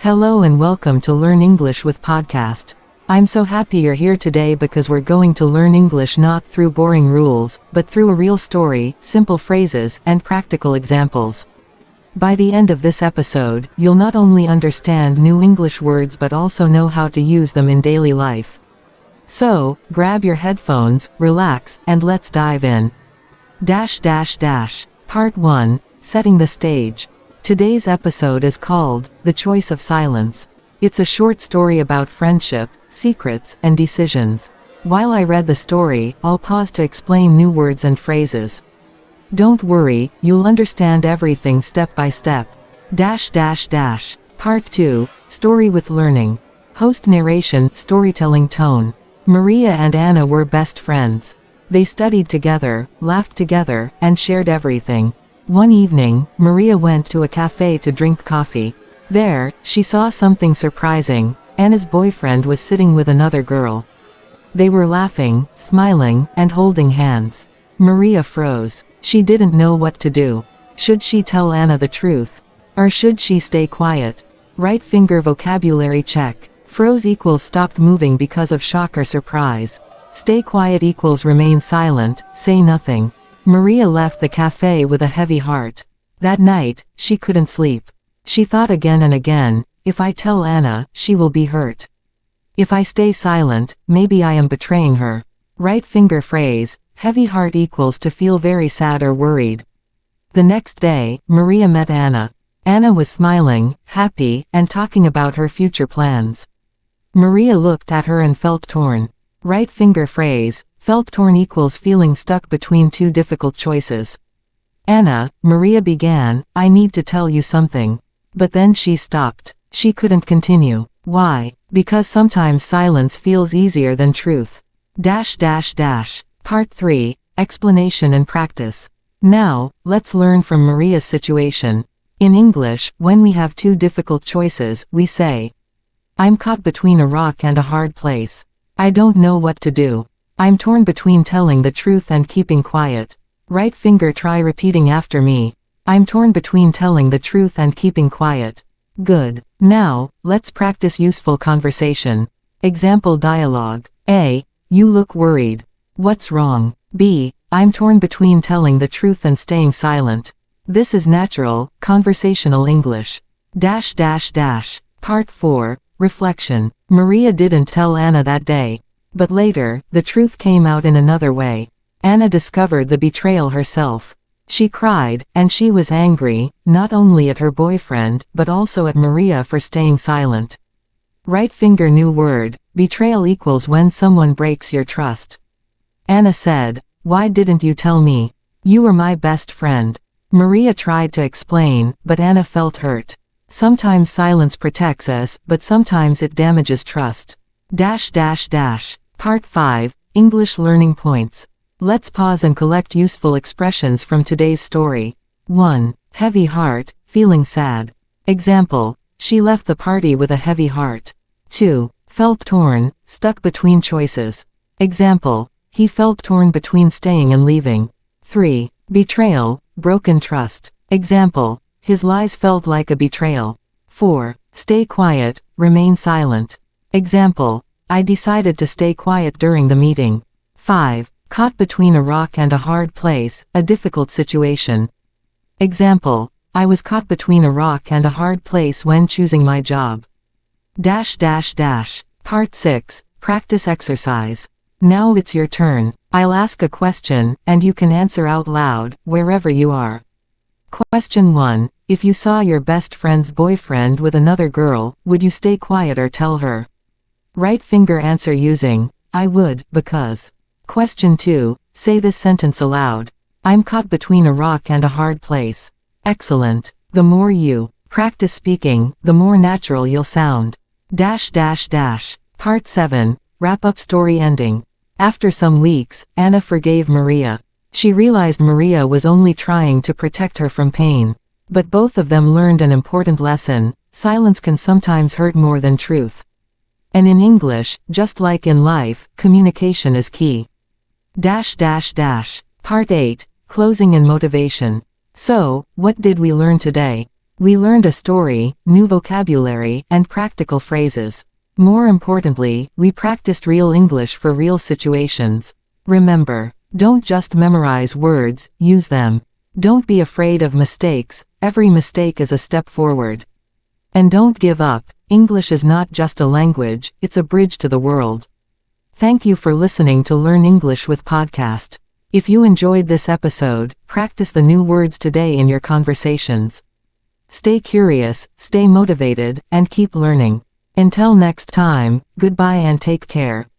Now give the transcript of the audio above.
Hello and welcome to Learn English with Podcast. I'm so happy you're here today because we're going to learn English not through boring rules, but through a real story, simple phrases, and practical examples. By the end of this episode, you'll not only understand new English words but also know how to use them in daily life. So, grab your headphones, relax, and let's dive in. Part 1, Setting the Stage. Today's episode is called, The Choice of Silence. It's a short story about friendship, secrets, and decisions. While I read the story, I'll pause to explain new words and phrases. Don't worry, you'll understand everything step by step. Part 2, Story with Learning. Host narration, storytelling tone. Maria and Anna were best friends. They studied together, laughed together, and shared everything. One evening, Maria went to a cafe to drink coffee. There, she saw something surprising. Anna's boyfriend was sitting with another girl. They were laughing, smiling, and holding hands. Maria froze. She didn't know what to do. Should she tell Anna the truth? Or should she stay quiet? Right finger vocabulary check. Froze equals stopped moving because of shock or surprise. Stay quiet equals remain silent, say nothing. Maria left the cafe with a heavy heart. That night, she couldn't sleep. She thought again and again, if I tell Anna, she will be hurt. If I stay silent, maybe I am betraying her. Right finger phrase, heavy heart equals to feel very sad or worried. The next day, Maria met Anna. Anna was smiling, happy, and talking about her future plans. Maria looked at her and felt torn. Right finger phrase, felt torn equals feeling stuck between two difficult choices. Anna, Maria began, I need to tell you something. But then she stopped. She couldn't continue. Why? Because sometimes silence feels easier than truth. Part 3, Explanation and Practice. Now, let's learn from Maria's situation. In English, when we have two difficult choices, we say, I'm caught between a rock and a hard place. I don't know what to do. I'm torn between telling the truth and keeping quiet. Right finger try repeating after me. I'm torn between telling the truth and keeping quiet. Good. Now, let's practice useful conversation. Example dialogue. A. You look worried. What's wrong? B. I'm torn between telling the truth and staying silent. This is natural, conversational English. Part 4, Reflection. Maria didn't tell Anna that day. But later, the truth came out in another way. Anna discovered the betrayal herself. She cried, and she was angry, not only at her boyfriend, but also at Maria for staying silent. Right finger new word, betrayal equals when someone breaks your trust. Anna said, why didn't you tell me? You were my best friend. Maria tried to explain, but Anna felt hurt. Sometimes silence protects us, but sometimes it damages trust. Part 5, English Learning Points. Let's pause and collect useful expressions from today's story. 1. Heavy heart, feeling sad. Example, she left the party with a heavy heart. 2. Felt torn, stuck between choices. Example, he felt torn between staying and leaving. 3. Betrayal, broken trust. Example, his lies felt like a betrayal. 4. Stay quiet, remain silent. Example, I decided to stay quiet during the meeting. 5. Caught between a rock and a hard place, a difficult situation. Example, I was caught between a rock and a hard place when choosing my job. Part 6, Practice Exercise. Now it's your turn. I'll ask a question, and you can answer out loud, wherever you are. Question 1. If you saw your best friend's boyfriend with another girl, would you stay quiet or tell her? Right finger answer using, I would, because. Question 2. Say this sentence aloud. I'm caught between a rock and a hard place. Excellent. The more you practice speaking, the more natural you'll sound. Part 7, Wrap up story ending. After some weeks, Anna forgave Maria. She realized Maria was only trying to protect her from pain. But both of them learned an important lesson. Silence can sometimes hurt more than truth. And in English, just like in life, communication is key. Part 8, Closing and Motivation. So, what did we learn today? We learned a story, new vocabulary, and practical phrases. More importantly, we practiced real English for real situations. Remember, don't just memorize words, use them. Don't be afraid of mistakes, every mistake is a step forward. And don't give up, English is not just a language, it's a bridge to the world. Thank you for listening to Learn English with Podcast. If you enjoyed this episode, practice the new words today in your conversations. Stay curious, stay motivated, and keep learning. Until next time, goodbye and take care.